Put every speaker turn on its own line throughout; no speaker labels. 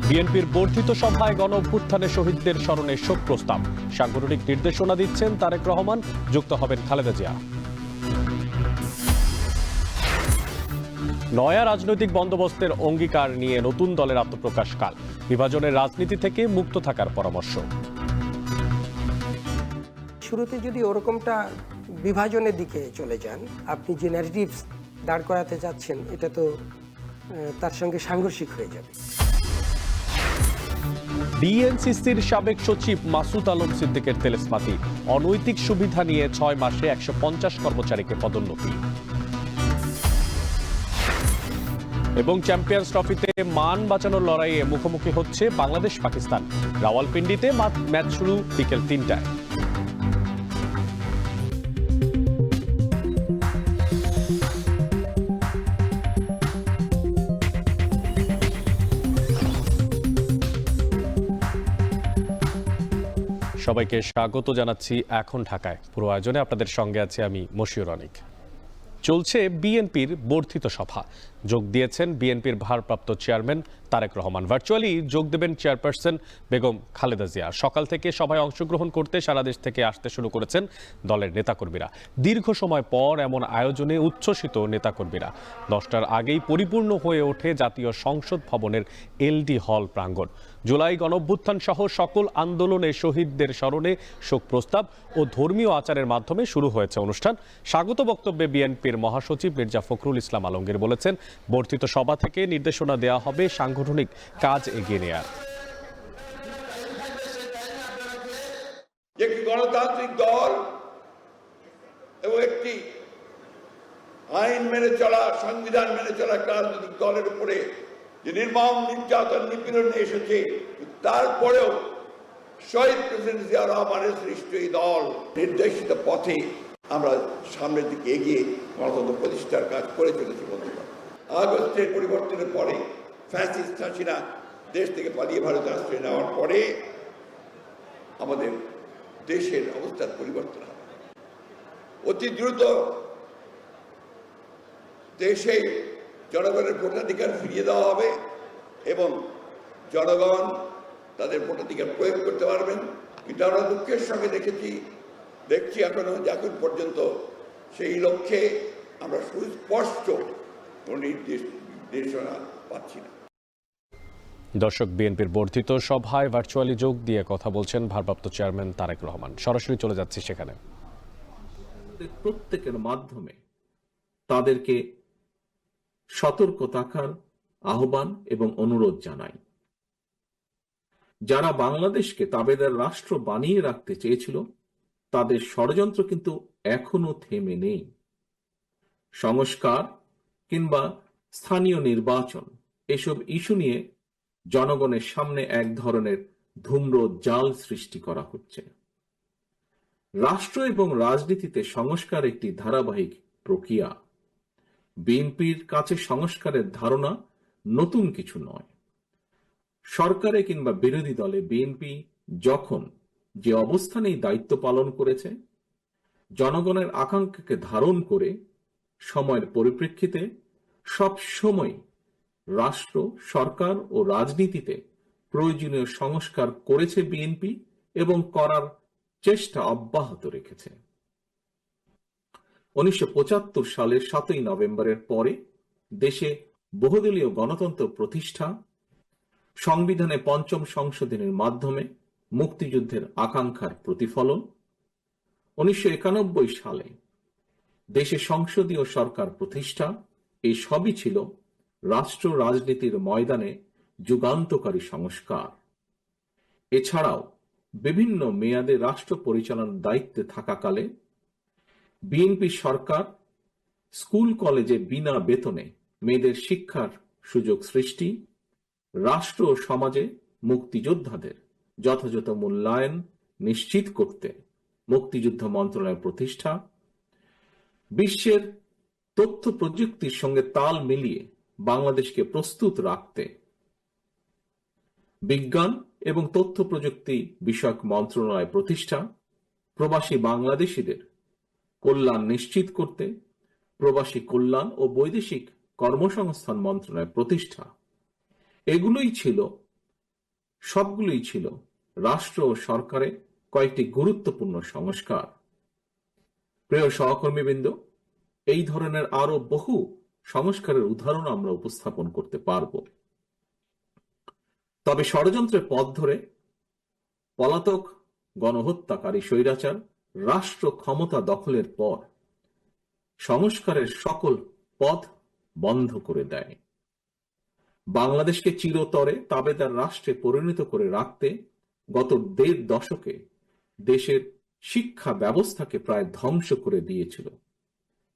বিএনপির বর্ধিত সভায় গণ অভ্যুত্থানে শহীদদের স্মরণে শোক প্রস্তাব। সাংগঠনিক নির্দেশনা দিচ্ছেন তারেক রহমান, যুক্ত হবেন খালেদা জিয়া। নয়া রাজনৈতিক বন্দোবস্তের অঙ্গীকার নিয়ে নতুন দলের আত্মপ্রকাশ কাল। বিভাজনের রাজনীতি থেকে মুক্ত থাকার পরামর্শ।
শুরুতে যদি ওরকমটা বিভাজনের দিকে চলে যান, আপনি যে ন্যারেটিভস দাঁড় করাতে যাচ্ছেন এটা তো তার সঙ্গে সাংঘর্ষিক হয়ে যাবে।
ডিএনসিসির সাবেক সচিব মাসুদ আলম সিদ্দিকের তেলেসমাতি, অনৈতিক সুবিধা নিয়ে 6 মাসে 150 কর্মচারীকে পদোন্নতি। এবং চ্যাম্পিয়ন্স ট্রফিতে মান বাঁচানোর লড়াইয়ে মুখোমুখি হচ্ছে বাংলাদেশ পাকিস্তান। রাওয়ালপিন্ডিতে ম্যাচ শুরু বিকেল 3টায়। সবাইকে স্বাগত জানাচ্ছি এখন ঢাকায়। পুরো আয়োজনে আপনাদের সঙ্গে আছি আমি মশিউর অনিক। চলছে বিএনপির বর্ধিত সভা। যোগ দিয়েছেন বিএনপির ভারপ্রাপ্ত চেয়ারম্যান তারেক রহমান। ভার্চুয়ালি যোগ দেবেন চেয়ারপারসন বেগম খালেদা জিয়া। সকাল থেকে সভায় অংশগ্রহণ করতে সারা দেশ থেকে আসতে শুরু করেছেন দলের নেতাকর্মীরা। দীর্ঘ সময় পর এমন আয়োজনে উচ্ছ্বসিত নেতাকর্মীরা। 10টার আগেই পরিপূর্ণ হয়ে ওঠে জাতীয় সংসদ ভবনের এলডি হল প্রাঙ্গণ। জুলাই গণঅভ্যুত্থান সহ সকল আন্দোলনে শহীদদের স্মরণে শোক প্রস্তাব ও ধর্মীয় আচারের মাধ্যমে শুরু হয়েছে অনুষ্ঠান। স্বাগত বক্তব্যে বিএনপির মহাসচিব মির্জা ফখরুল ইসলাম আলমগীর বলেছেন, বর্ধিত সভা থেকে নির্দেশনা দেওয়া হবে সাংগঠনিক কাজ এগিয়ে নেয়ার।
একটি গণতান্ত্রিক দল এবং একটি আইন মেনে চলা, সংবিধান মেনে চলা একটা রাজনৈতিক দলের উপরে যে নির্মম নির্যাতন নিপীড়ন এসেছে, তারপরেও শহীদ প্রেসিডেন্ট জিয়া রহমানের সৃষ্ট এই দল নির্দেশিত পথে আমরা সামনের দিকে এগিয়ে গণতন্ত্র প্রতিষ্ঠার কাজ করে চলেছি। বলতে পারি আগস্টের পরিবর্তনের পরে ফ্যাসিস্ট হাসিনা দেশ থেকে পালিয়ে ভারতে আশ্রয় নেওয়ার পরে আমাদের দেশের অবস্থার পরিবর্তন হবে। অতি দ্রুত দেশে জনগণের ভোটাধিকার ফিরিয়ে দেওয়া হবে এবং জনগণ তাদের ভোটাধিকার প্রয়োগ করতে পারবেন। কিন্তু আমরা দুঃখের সঙ্গে দেখছি এখনো যে এখন পর্যন্ত সেই লক্ষ্যে আমরা সুস্পষ্ট কোনো নির্দেশনা পাচ্ছি না।
দর্শক, বিএনপির বর্ধিত সভায় ভার্চুয়ালি যোগ দিয়ে কথা বলছেন ভারপ্রাপ্ত চেয়ারম্যান তারেক রহমান। সরাসরি চলে যাচ্ছি সেখানে।
প্রত্যেকের মাধ্যমে তাদেরকে সতর্ক থাকার আহ্বান এবং অনুরোধ জানাই। যারা বাংলাদেশকে তাবেদার রাষ্ট্র বানিয়ে রাখতে চেয়েছিল, তাদের ষড়যন্ত্র কিন্তু এখনো থেমে নেই। সংস্কার কিংবা স্থানীয় নির্বাচন এসব ইস্যু নিয়ে জনগণের সামনে এক ধরনের ধূম্র জাল সৃষ্টি করা হচ্ছে। রাষ্ট্র এবং রাজনীতিতে সংস্কার একটি ধারাবাহিক প্রক্রিয়া। বিএনপির কাছে সংস্কারের ধারণা নতুন কিছু নয়। সরকারে কিংবা বিরোধী দলে বিএনপি যখন যে অবস্থানেই দায়িত্ব পালন করেছে, জনগণের আকাঙ্ক্ষাকে ধারণ করে সময়ের পরিপ্রেক্ষিতে সব সময় রাষ্ট্র, সরকার ও রাজনীতিতে প্রয়োজনীয় সংস্কার করেছে বিএনপি এবং করার চেষ্টা অব্যাহত রেখেছে। 1975 সালের 7ই নভেম্বরের পরে দেশে বহুদলীয় গণতন্ত্র প্রতিষ্ঠা, সংবিধানে 5ম সংশোধনের মাধ্যমে মুক্তিযুদ্ধের আকাঙ্ক্ষার প্রতিফলন, 1991 সালে দেশে সংসদীয় সরকার প্রতিষ্ঠা, এই সবই ছিল রাষ্ট্র রাজনীতির ময়দানে যুগান্তকারী সংস্কার। এছাড়াও বিভিন্ন মেয়াদে রাষ্ট্র পরিচালনার দায়িত্বে থাকাকালে বিএনপি সরকার স্কুল কলেজে বিনা বেতনে মেয়েদের শিক্ষার সুযোগ সৃষ্টি, রাষ্ট্র ও সমাজে মুক্তিযোদ্ধাদের যথাযথ মূল্যায়ন নিশ্চিত করতে মুক্তিযুদ্ধ মন্ত্রণালয় প্রতিষ্ঠা, বিশ্বের তথ্য প্রযুক্তির সঙ্গে তাল মিলিয়ে বাংলাদেশকে প্রস্তুত রাখতে বিজ্ঞান এবং তথ্য প্রযুক্তি বিষয়ক মন্ত্রণালয় প্রতিষ্ঠা, প্রবাসী বাংলাদেশিদের কল্যাণ নিশ্চিত করতে প্রবাসী কল্যাণ ও বৈদেশিক কর্মসংস্থান মন্ত্রণালয় প্রতিষ্ঠা, এগুলোই ছিল সবগুলোই ছিল রাষ্ট্র ও সরকারে কয়েকটি গুরুত্বপূর্ণ সংস্কার। প্রিয় সহকর্মীবৃন্দ, এই ধরনের আরো বহু সংস্কারের উদাহরণ আমরা উপস্থাপন করতে পারব। তবে ষড়যন্ত্রের পথ ধরে পলাতক গণহত্যাকারী স্বৈরাচার রাষ্ট্র ক্ষমতা দখলের পর সংস্কারের সকল পথ বন্ধ করে দেয়। বাংলাদেশকে চিরতরে তাবেদার রাষ্ট্রে পরিণত করে রাখতে গত ১.৫ দশকে দেশের শিক্ষা ব্যবস্থাকে প্রায় ধ্বংস করে দিয়েছিল,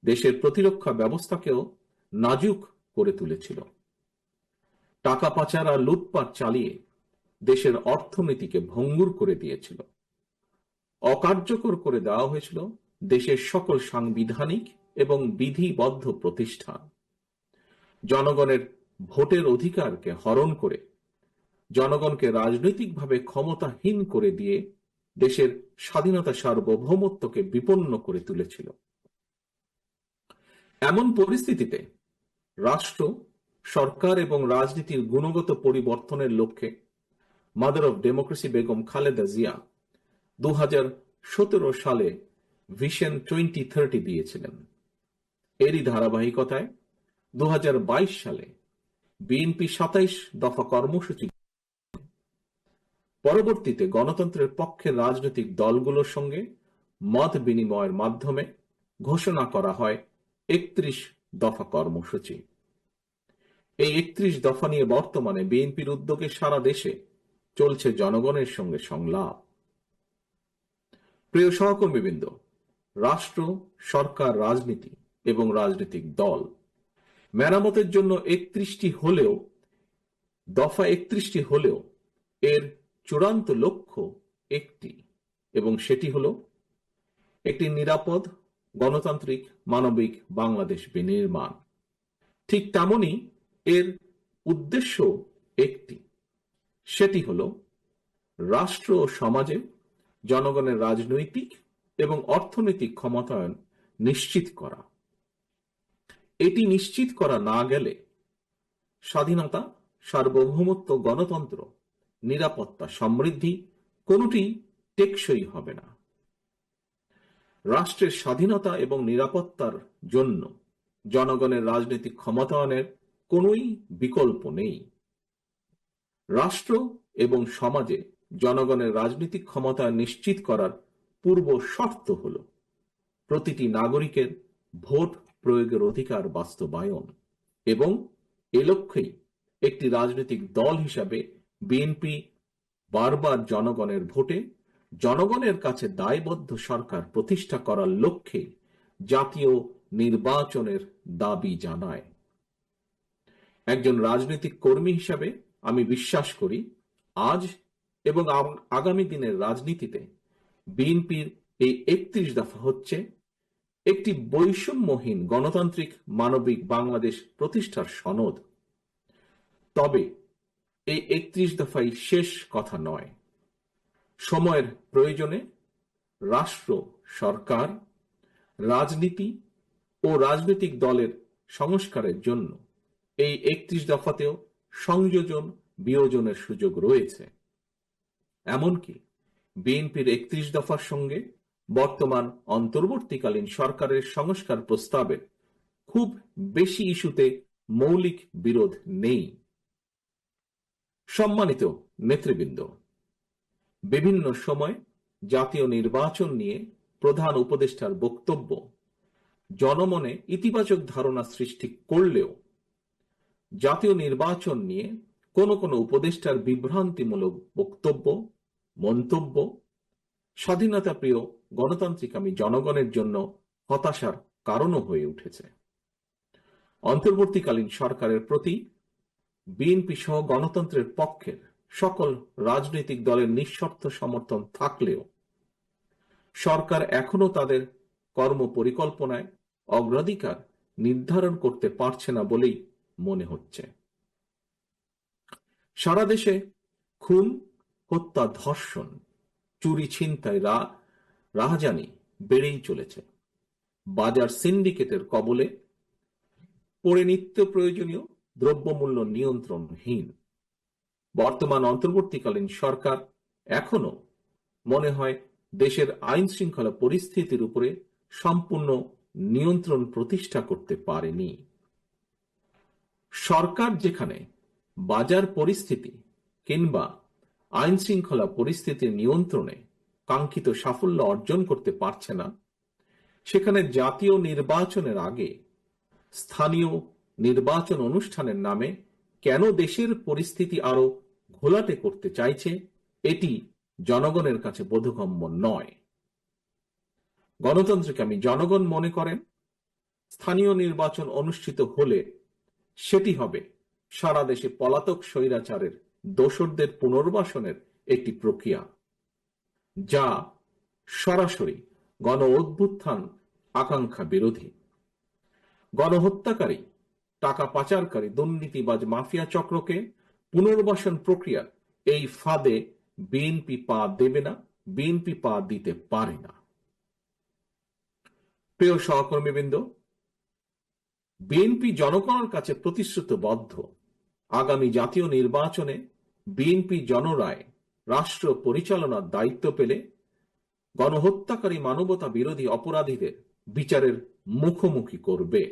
দেশের প্রতিরক্ষা ব্যবস্থাকেও নাজুক করে তুলেছিল। টাকা পাচার আর লুটপাট চালিয়ে দেশের অর্থনীতিকে ভঙ্গুর করে দিয়েছিল। অকার্যকর করে দেওয়া হয়েছিল দেশের সকল সাংবিধানিক এবং বিধিবদ্ধ প্রতিষ্ঠান। জনগণের ভোটের অধিকারকে হরণ করে জনগণকে রাজনৈতিকভাবে ক্ষমতাহীন করে দিয়ে দেশের স্বাধীনতা সার্বভৌমত্বকে বিপন্ন করে তুলেছিল। এমন পরিস্থিতিতে রাষ্ট্র, সরকার এবং রাজনীতির গুণগত পরিবর্তনের লক্ষ্যে mother of democracy Begum Khaleda Zia 2017 সালে ভিশন 2030 দিয়েছিলেন। এরই ধারাবাহিকতায় 2022 সালে বিএনপি 27 দফা কর্মসূচি, পরবর্তীতে গণতন্ত্রের পক্ষের রাজনৈতিক দলগুলোর সঙ্গে মত বিনিময়ের মাধ্যমে ঘোষণা করা হয় 31 দফা কর্মসূচি। এই 31 দফা নিয়ে বর্তমানে বিএনপির উদ্যোগে সারা দেশে চলছে জনগণের সঙ্গে সংলাপ। প্রিয় সহকর্মীবৃন্দ, রাষ্ট্র, সরকার, রাজনীতি এবং রাজনৈতিক দল মেরামতের জন্য 31টি হলেও, দফা 31টি হলেও এর চূড়ান্ত লক্ষ্য একটি, এবং সেটি হল একটি নিরাপদ, গণতান্ত্রিক, মানবিক বাংলাদেশ বিনির্মাণ। ঠিক তেমনি এর উদ্দেশ্য একটি, সেটি হল রাষ্ট্র ও সমাজে জনগণের রাজনৈতিক এবং অর্থনৈতিক ক্ষমতায়ন নিশ্চিত করা। এটি নিশ্চিত করা না গেলে স্বাধীনতা, সার্বভৌমত্ব, গণতন্ত্র, নিরাপত্তা, সমৃদ্ধি কোনোটি টেকসই হবে না। রাষ্ট্রের স্বাধীনতা এবং নিরাপত্তার জন্য জনগণের রাজনৈতিক ক্ষমতায়নের কোনোই বিকল্প নেই। রাষ্ট্র এবং সমাজে জনগণের রাজনৈতিক ক্ষমতায়ন নিশ্চিত করার পূর্ব শর্ত হল প্রতিটি নাগরিকের ভোট প্রয়োগের অধিকার বাস্তবায়ন, এবং এ লক্ষ্যেই একটি রাজনৈতিক দল হিসাবে বিএনপি বারবার জনগণের ভোটে জনগণের কাছে দায়বদ্ধ সরকার প্রতিষ্ঠা করার লক্ষ্যে জাতীয় নির্বাচনের দাবি জানায়। একজন রাজনৈতিক কর্মী হিসাবে আমি বিশ্বাস করি আজ এবং আগামী দিনের রাজনীতিতে বিএনপির এই 31 দফা হচ্ছে একটি বৈষম্যহীন গণতান্ত্রিক মানবিক বাংলাদেশ প্রতিষ্ঠার সনদ। তবে এই 31 দফাই শেষ কথা নয়। সময়ের প্রয়োজনে রাষ্ট্র, সরকার, রাজনীতি ও রাজনৈতিক দলের সংস্কারের জন্য এই 31 দফাতেও সংযোজন বিয়োজনের সুযোগ রয়েছে। এমনকি বিএনপির 31 দফার সঙ্গে বর্তমান অন্তর্বর্তীকালীন সরকারের সংস্কার প্রস্তাবের খুব বেশি ইস্যুতে মৌলিক বিরোধ নেই। সম্মানিত নেতৃবৃন্দ, বিভিন্ন সময় জাতীয় নির্বাচন নিয়ে প্রধান উপদেষ্টার বক্তব্য জনমনে ইতিবাচক ধারণা সৃষ্টি করলেও জাতীয় নির্বাচন নিয়ে কোন কোন উপদেষ্টার বিভ্রান্তিমূলক বক্তব্য, মন্তব্য স্বাধীনতা প্রিয় গণতান্ত্রিকামী জনগণের জন্য হতাশার কারণও হয়ে উঠেছে। অন্তর্বর্তীকালীন সরকারের প্রতি বিএনপি সহ গণতন্ত্রের পক্ষের সকল রাজনৈতিক দলের নিঃশর্ত সমর্থন থাকলেও সরকার এখনো তাদের কর্ম পরিকল্পনায় অগ্রাধিকার নির্ধারণ করতে পারছে না বলেই মনে হচ্ছে। সারা দেশে খুন, হত্যা, ধর্ষণ, চুরি, ছিনতাই, রাহাজানি বেড়েই চলেছে। বাজার সিন্ডিকেটের কবলে পড়ে নিত্য প্রয়োজনীয় দ্রব্যমূল্য নিয়ন্ত্রণহীন। বর্তমান অন্তর্বর্তীকালীন সরকার এখনো মনে হয় দেশের আইন শৃঙ্খলা পরিস্থিতির উপরে সম্পূর্ণ নিয়ন্ত্রণ প্রতিষ্ঠা করতে পারেনি। সরকার যেখানে বাজার পরিস্থিতি কিংবা আইন শৃঙ্খলা পরিস্থিতির নিয়ন্ত্রণে কাঙ্ক্ষিত সাফল্য অর্জন করতে পারছে না, সেখানে জাতীয় নির্বাচনের আগে স্থানীয় নির্বাচন অনুষ্ঠানের নামে কেন দেশের পরিস্থিতি আরো ঘোলাটে করতে চাইছে, এটি জনগণের কাছে বোধগম্য নয়। গণতন্ত্রকে আমি জনগণ মনে করেন স্থানীয় নির্বাচন অনুষ্ঠিত হলে সেটি হবে সারা দেশে পলাতক স্বৈরাচারের দোসরদের পুনর্বাসনের একটি প্রক্রিয়া, যা সরাসরি গণ অভ্যুত্থান আকাঙ্ক্ষা বিরোধী। গণহত্যাকারী, টাকা পাচারকারী, দুর্নীতিবাজ মাফিয়া চক্রকে পুনর্বাসন প্রক্রিয়া এই ফাঁদে বিএনপি পা দেবে না, বিএনপি পা দিতে পারে না। প্রিয় সহকর্মীবৃন্দ, বিএনপি জনগণের কাছে প্রতিশ্রুতিবদ্ধ আগামী জাতীয় নির্বাচনে বিএনপি জনরায় রাষ্ট্র পরিচালনার দায়িত্ব পেলে গণহত্যাকারী মানবতা বিরোধী অপরাধীদের বিচারের মুখোমুখি করবে।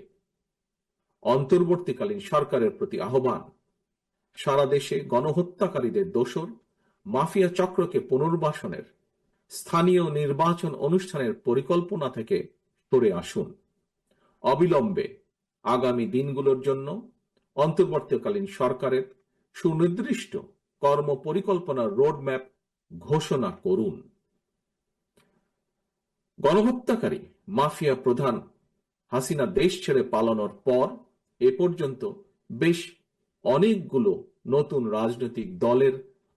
অন্তর্বর্তীকালীন সরকারের প্রতি আহ্বান, সারা দেশে গণহত্যাকারীদের দোসর মাফিয়া চক্রকে পুনর্বাসনের স্থানীয় নির্বাচন অনুষ্ঠানের পরিকল্পনা থেকে সরে আসুন। অবিলম্বে আগামী দিনগুলোর জন্য অন্তর্বর্তীকালীন সরকারের সুনির্দিষ্ট কর্ম পরিকল্পনার রোডম্যাপ ঘোষণা করুন। গণহত্যাকারী মাফিয়া প্রধান হাসিনা দেশ ছেড়ে পালানোর পর এ পর্যন্ত বেশ অনেকগুলো নতুন রাজনৈতিক দলের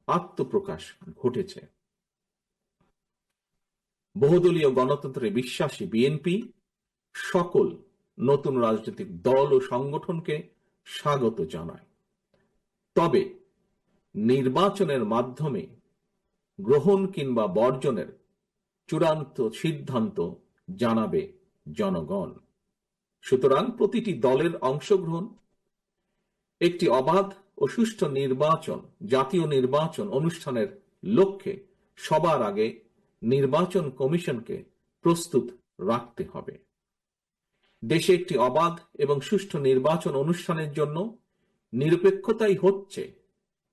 আত্মপ্রকাশ ঘটেছে। বহুদলীয় গণতন্ত্রে বিশ্বাসী বিএনপি সকল নতুন রাজনৈতিক দল ও সংগঠনকে স্বাগত জানায়। তবে নির্বাচনের মাধ্যমে গ্রহণ কিংবা বর্জনের চূড়ান্ত সিদ্ধান্ত জানাবে জনগণ। সুতরাং প্রতিটি দলের অংশগ্রহণ একটি অবাধ ও সুষ্ঠু নির্বাচন, জাতীয় নির্বাচন অনুষ্ঠানের লক্ষ্যে সবার আগে নির্বাচন কমিশনকে প্রস্তুত রাখতে হবে। দেশে একটি অবাধ এবং সুষ্ঠু নির্বাচন অনুষ্ঠানের জন্য নিরপেক্ষতাই হচ্ছে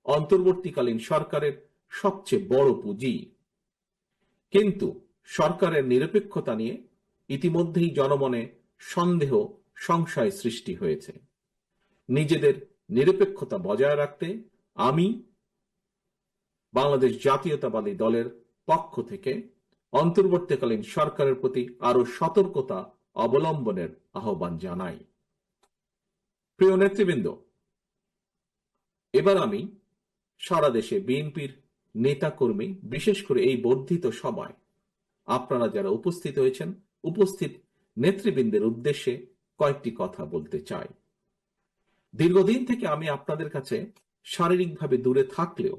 অন্তর্বর্তীকালীন সরকারের সবচেয়ে বড় পুঁজি। কিন্তু সরকারের নিরপেক্ষতা নিয়ে ইতিমধ্যেই জনমনে সন্দেহ, সংশয় সৃষ্টি হয়েছে। নিজেদের নিরপেক্ষতা বজায় রাখতে আমি বাংলাদেশ জাতীয়তাবাদী দলের পক্ষ থেকে অন্তর্বর্তীকালীন সরকারের প্রতি আরো সতর্কতা অবলম্বনের আহ্বান জানাই। প্রিয় নেতৃবৃন্দ, এবার আমি সারা দেশে বিএনপির নেতাকর্মী, বিশেষ করে এই বর্ধিত সভায় আপনারা যারা উপস্থিত হয়েছেন, উপস্থিত নেতৃবৃন্দের উদ্দেশ্যে কয়েকটি কথা বলতে চাই। দীর্ঘদিন থেকে আমি আপনাদের কাছে শারীরিকভাবে দূরে থাকলেও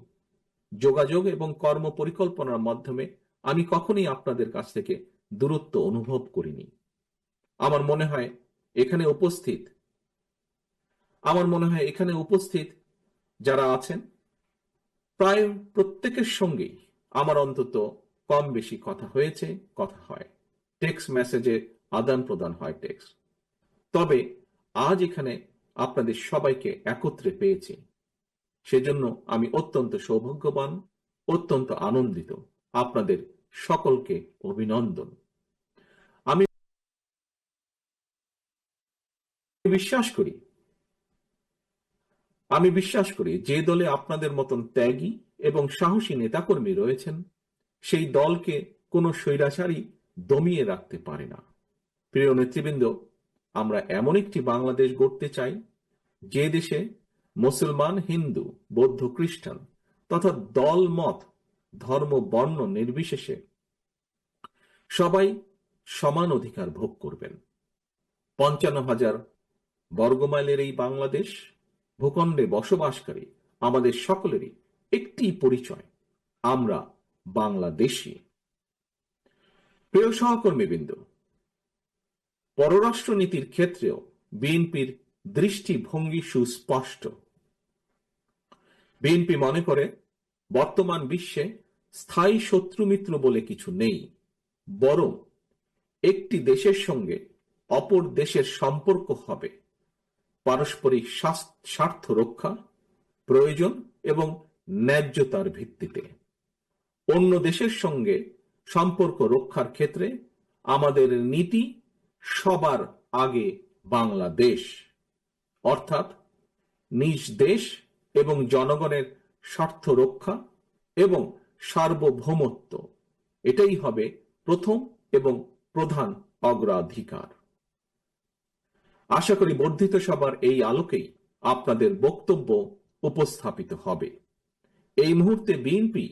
যোগাযোগ এবং কর্ম পরিকল্পনার মাধ্যমে আমি কখনোই আপনাদের কাছ থেকে দূরত্ব অনুভব করিনি। আমার মনে হয় এখানে উপস্থিত যারা আছেন প্রায় প্রত্যেকের সঙ্গেই আমার অন্তত কম বেশি কথা হয়েছে, কথা হয়, টেক্সট মেসেজে আদান প্রদান হয় টেক্সট। তবে আজ এখানে আপনাদের সবাইকে একত্রে পেয়েছি, সেজন্য আমি অত্যন্ত সৌভাগ্যবান, অত্যন্ত আনন্দিত। আপনাদের সকলকে অভিনন্দন। আমি বিশ্বাস করি যে দলে আপনাদের মতন ত্যাগী এবং সাহসী নেতাকর্মী রয়েছেন, সেই দলকে কোনো স্বৈরাচারী দমিয়ে রাখতে পারে না। প্রিয় নেতৃবৃন্দ, আমরা এমন একটি বাংলাদেশ গড়তে চাই যে দেশে মুসলমান, হিন্দু, বৌদ্ধ, খ্রিস্টান তথা দল, মত, ধর্ম, বর্ণ নির্বিশেষে সবাই সমান অধিকার ভোগ করবেন। 55,000 বর্গমাইলের এই বাংলাদেশ ভূখণ্ডে বসবাসকারী আমাদের সকলেরই একটি পরিচয়, আমরা বাংলাদেশী। প্রিয় সহকর্মীবৃন্দ, পররাষ্ট্রনীতির ক্ষেত্রেও বিএনপির দৃষ্টিভঙ্গি সুস্পষ্ট। বিএনপি মনে করে বর্তমান বিশ্বে স্থায়ী শত্রু মিত্র বলে কিছু নেই, বরং একটি দেশের সঙ্গে অপর দেশের সম্পর্ক হবে পারস্পরিক স্বার্থ রক্ষা, প্রয়োজন এবং ন্যায্যতার ভিত্তিতে। অন্য দেশের সঙ্গে সম্পর্ক রক্ষার ক্ষেত্রে আমাদের নীতি সবার আগে বাংলাদেশ, অর্থাৎ নিজ দেশ এবং জনগণের স্বার্থ রক্ষা এবং সার্বভৌমত্ব, এটাই হবে প্রথম এবং প্রধান অগ্রাধিকার। আশা করি বর্ধিত সভার এই আলোকেই আপনাদের বক্তব্য উপস্থাপিত হবে। এই মুহূর্তে বিএনপি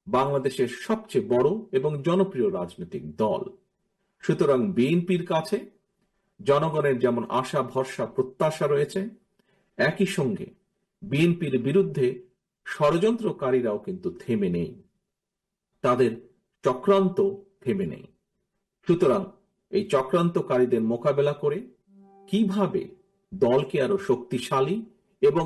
বাংলাদেশের সবচেয়ে বড় এবং জনপ্রিয় রাজনৈতিক দল। সুতরাং বিএনপির কাছে জনগণের যেমন আশা, ভরসা, প্রত্যাশা রয়েছে, একই সঙ্গে বিএনপির বিরুদ্ধে ষড়যন্ত্রকারীরাও কিন্তু থেমে নেই, তাদের চক্রান্ত থেমে নেই। সুতরাং এই চক্রান্তকারীদের মোকাবেলা করে কিভাবে দলকে আরো শক্তিশালী এবং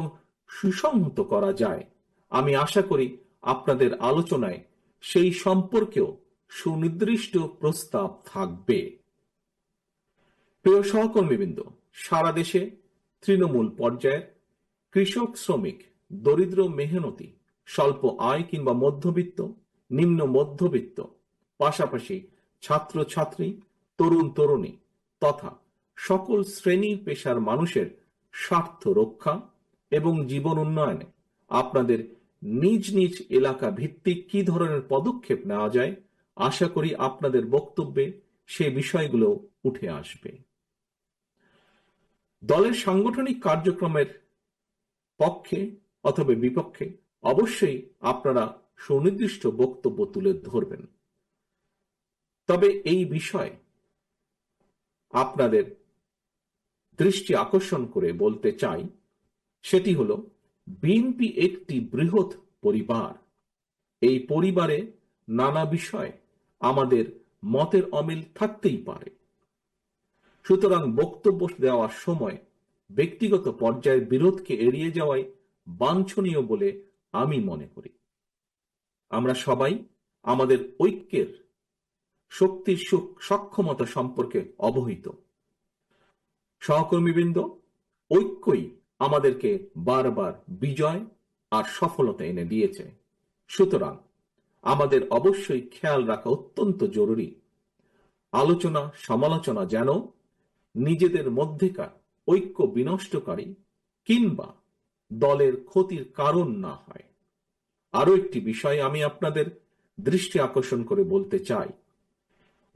সুসংহত করা যায়, আমি আশা করি আপনাদের আলোচনায় সেই সম্পর্কেও সুনির্দিষ্ট প্রস্তাব থাকবে। প্রিয় সহকর্মীবৃন্দ, সারা দেশে তৃণমূল পর্যায়ের কৃষক, শ্রমিক, দরিদ্র, মেহনতি, স্বল্প আয় কিংবা মধ্যবিত্ত, নিম্ন মধ্যবিত্ত, পাশাপাশি ছাত্রছাত্রী, তরুণ তরুণী তথা সকল শ্রেণীর পেশার মানুষের স্বার্থ রক্ষা এবং জীবন উন্নয়নে আপনাদের নিজ নিজ এলাকা ভিত্তিক কি ধরনের পদক্ষেপ নেওয়া যায়, আশা করি আপনাদের বক্তব্যে সে বিষয়গুলো উঠে আসবে। দলের সাংগঠনিক কার্যক্রমের পক্ষে অথবা বিপক্ষে অবশ্যই আপনারা সুনির্দিষ্ট বক্তব্য তুলে ধরবেন। তবে এই বিষয়ে আপনাদের দৃষ্টি আকর্ষণ করে বলতে চাই, সেটি হলো বিএনপি একটি বৃহৎ পরিবার। এই পরিবারে নানা বিষয় আমাদের মতের অমিল থাকতেই পারে। সুতরাং বক্তব্য দেওয়ার সময় ব্যক্তিগত পর্যায়ের বিরোধকে এড়িয়ে যাওয়াই বাঞ্ছনীয় বলে আমি মনে করি। আমরা সবাই আমাদের ঐক্যের শক্তির সক্ষমতা সম্পর্কে অবহিত। সহকর্মীবৃন্দ, ঐক্যই আমাদেরকে বারবার বিজয় আর সফলতা এনে দিয়েছে। সুতরাং আমাদের অবশ্যই খেয়াল রাখা অত্যন্ত জরুরি, আলোচনা সমালোচনা যেন নিজেদের মধ্যেকার ঐক্য বিনষ্টকারী কিংবা দলের ক্ষতির কারণ না হয়। আরো একটি বিষয় আমি আপনাদের দৃষ্টি আকর্ষণ করে বলতে চাই,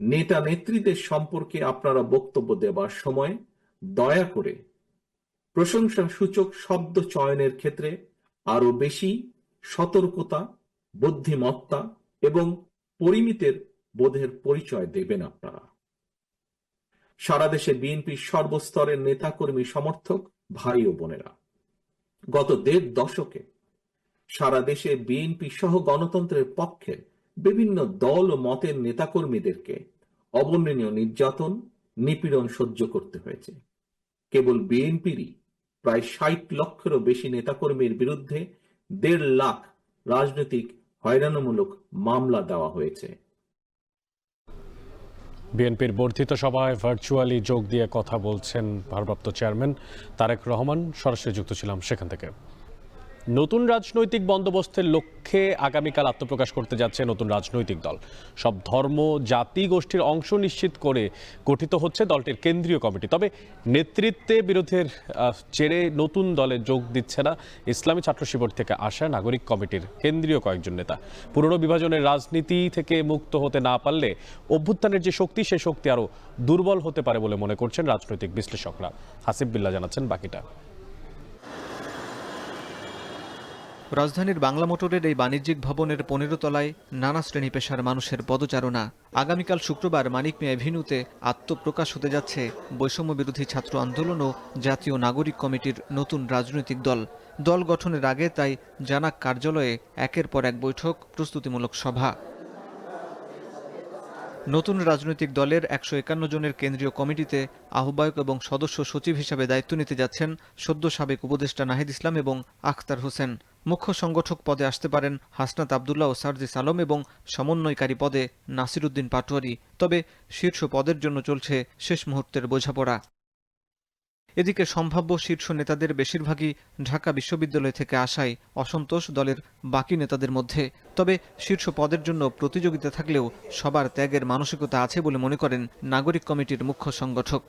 নেতা নেত্রীদের সম্পর্কে আপনারা বক্তব্য দেবার সময় দয়া করে প্রশংসা সূচক শব্দ চয়নের ক্ষেত্রে আরো বেশি সতর্কতা, বুদ্ধিমত্তা এবং পরিমিতের বোধের পরিচয় দেবেন আপনারা। সারা দেশে বিএনপির সর্বস্তরের নেতাকর্মী, সমর্থক, ভাই ও বোনেরা, গত ১.৫ দশকে সারা দেশে বিএনপি সহ গণতন্ত্রের পক্ষে বিভিন্ন দল ও মতের নেতাকর্মীদেরকে অবর্ণনীয় নির্যাতন, নিপীড়ন সহ্য করতে হয়েছে। কেবল বিএনপিরই প্রায় ৬০ লক্ষেরও বেশি নেতাকর্মীর বিরুদ্ধে ১.৫ লাখ রাজনৈতিক হয়রানিমূলক মামলা দেওয়া হয়েছে।
বিএনপির বর্ধিত সভায় ভার্চুয়ালি যোগ দিয়ে কথা বলছেন ভারপ্রাপ্ত চেয়ারম্যান তারেক রহমান। সরাসরি যুক্ত ছিলাম সেখান থেকে। নতুন রাজনৈতিক বন্দোবস্তের লক্ষ্যে আগামীকাল আত্মপ্রকাশ করতে যাচ্ছে নতুন রাজনৈতিক দল। সব ধর্ম, জাতি, গোষ্ঠীর অংশ নিশ্চিত করে গঠিত হচ্ছে দলটির কেন্দ্রীয় কমিটি। তবে নেতৃত্বে বিরোধের জেরে নতুন দলে যোগ দিচ্ছে না ইসলামী ছাত্র শিবির থেকে আসা নাগরিক কমিটির কেন্দ্রীয় কয়েকজন নেতা। পুরনো বিভাজনের রাজনীতি থেকে মুক্ত হতে না পারলে অভ্যুত্থানের যে শক্তি, সেই শক্তি আরও দুর্বল হতে পারে বলে মনে করছেন রাজনৈতিক বিশ্লেষকরা। হাসিব বিল্লাহ জানাচ্ছেন বাকিটা।
রাজধানীর বাংলা মোটরের এই বাণিজ্যিক ভবনের ১৫ তলায় নানা শ্রেণী পেশার মানুষের পদচারণা। আগামীকাল শুক্রবার মানিক মিয়া এভিনিউতে আত্মপ্রকাশ হতে যাচ্ছে বৈষম্য বিরোধী ছাত্র আন্দোলন ও জাতীয় নাগরিক কমিটির নতুন রাজনৈতিক দল। দল গঠনের আগে তাই জানাক কার্যালয়ে একের পর এক বৈঠক, প্রস্তুতিমূলক সভা। নতুন রাজনৈতিক দলের ১৫১ জনের কেন্দ্রীয় কমিটিতে আহ্বায়ক এবং সদস্য সচিব হিসাবে দায়িত্ব নিতে যাচ্ছেন সদ্য সাবেক উপদেষ্টা নাহিদ ইসলাম এবং আখতার হোসেন। মুখ্য সংগঠক পদে আসতে পারেন হাসনাত আবদুল্লাহ ও সার্জিস আলম এবং সমন্বয়কারী পদে নাসির উদ্দিন পাটোয়ারি। তবে শীর্ষ পদের জন্য চলছে শেষ মুহূর্তের বোঝাপড়া। এদিকে সম্ভাব্য শীর্ষ নেতাদের বেশিরভাগই ঢাকা বিশ্ববিদ্যালয় থেকে আসায় অসন্তোষ দলের বাকি নেতাদের মধ্যে। তবে শীর্ষ পদের জন্য প্রতিযোগিতা থাকলেও সবার ত্যাগের মানসিকতা আছে বলে মনে করেন নাগরিক কমিটির মুখ্য সংগঠক।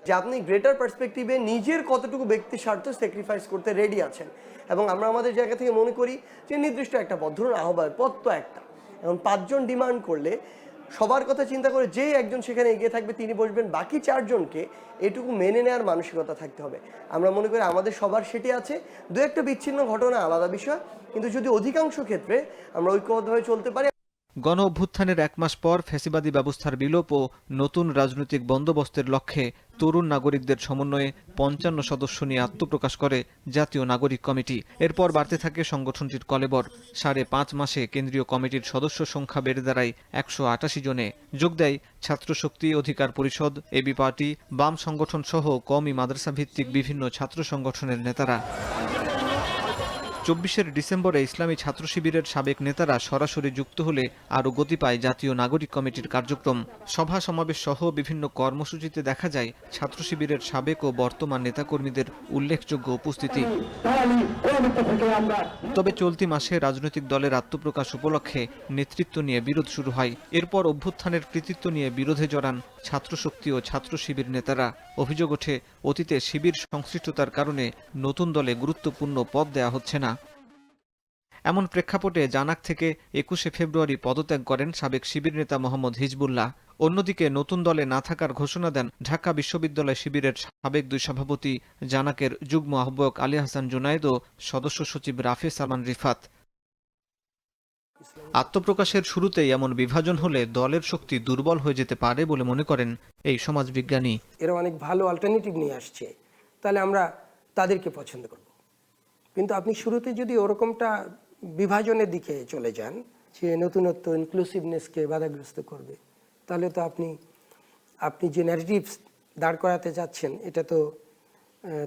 যে আপনি গ্রেটার পার্সপেক্টিভে নিজের কতটুকু ব্যক্তি স্বার্থ স্যাক্রিফাইস করতে রেডি আছেন, এবং আমরা আমাদের জায়গা থেকে মনে করি যে নির্দিষ্ট একটা পদ, ধরুন আহ্বায়ক পদ তো একটা, এবং 5 জন ডিমান্ড করলে সবার কথা চিন্তা করে যে একজন সেখানে এগিয়ে থাকবে তিনি বসবেন, বাকি 4 জনকে এটুকু মেনে নেওয়ার মানসিকতা থাকতে হবে। আমরা মনে করি আমাদের সবার সেটি আছে। দু একটা বিচ্ছিন্ন ঘটনা আলাদা বিষয়, কিন্তু যদি অধিকাংশ ক্ষেত্রে আমরা ঐক্যবদ্ধভাবে চলতে পারি।
গণ অভ্যুত্থানের 1 মাস পর ফ্যাসিবাদী ব্যবস্থার বিলোপ ও নতুন রাজনৈতিক বন্দোবস্তের লক্ষ্যে তরুণ নাগরিকদের সমন্বয়ে 55 সদস্য নিয়ে আত্মপ্রকাশ করে জাতীয় নাগরিক কমিটি। এরপর বাড়তে থাকে সংগঠনটির কলেবর। 5.5 মাসে কেন্দ্রীয় কমিটির সদস্য সংখ্যা বেড়ে দাঁড়ায় 188 জনে। যোগ দেয় ছাত্রশক্তি অধিকার পরিষদ, এবি পার্টি, বাম সংগঠন সহ কওমি মাদ্রাসা ভিত্তিক বিভিন্ন ছাত্র সংগঠনের নেতারা। 24 ডিসেম্বরে ইসলামী ছাত্র শিবিরের সাবেক নেতারা সরাসরি যুক্ত হলে আরও গতি পায় জাতীয় নাগরিক কমিটির কার্যক্রম। সভা সমাবেশ সহ বিভিন্ন কর্মসূচিতে দেখা যায় ছাত্র শিবিরের সাবেক ও বর্তমান নেতাকর্মীদের উল্লেখযোগ্য উপস্থিতি। তবে চলতি মাসে রাজনৈতিক দলের আত্মপ্রকাশ উপলক্ষে নেতৃত্ব নিয়ে বিরোধ শুরু হয়। এরপর অভ্যুত্থানের কৃতিত্ব নিয়ে বিরোধে জড়ান ছাত্রশক্তি ও ছাত্র শিবির নেতারা। অভিযোগ ওঠে, অতীতে শিবির সংশ্লিষ্টতার কারণে নতুন দলে গুরুত্বপূর্ণ পদ দেয়া হচ্ছে না। এমন প্রেক্ষাপটে জানাক থেকে 21 ফেব্রুয়ারি পদত্যাগ করেন সাবেক শিবির নেতা মোহাম্মদ হিজবুল্লাহ। অন্যদিকে নতুন দলে না থাকার ঘোষণা দেন ঢাকা বিশ্ববিদ্যালয় শিবিরের সাবেক 2 সভাপতি, জানাকের যুগ্ম আহ্বায়ক আলী হাসান জুনায়েদ ও সদস্য সচিব রাফি সালমান রিফাত। আত্মপ্রকাশের শুরুতেই এমন বিভাজন হলে দলের শক্তি দুর্বল হয়ে যেতে পারে বলে মনে করেন এই সমাজবিজ্ঞানী।
এরা অনেক ভালো অল্টারনেটিভ নিয়ে আসছে, তাহলে আমরা তাদেরকে পছন্দ করব। কিন্তু আপনি শুরুতে যদি ওরকমটা বিভাজনের দিকে চলে যান, যে নতুনত্ব ইনক্লুসিভনেসকে বাধাগ্রস্ত করবে, তাহলে তো আপনি যে ন্যারেটিভস দাঁড় করাতে যাচ্ছেন এটা তো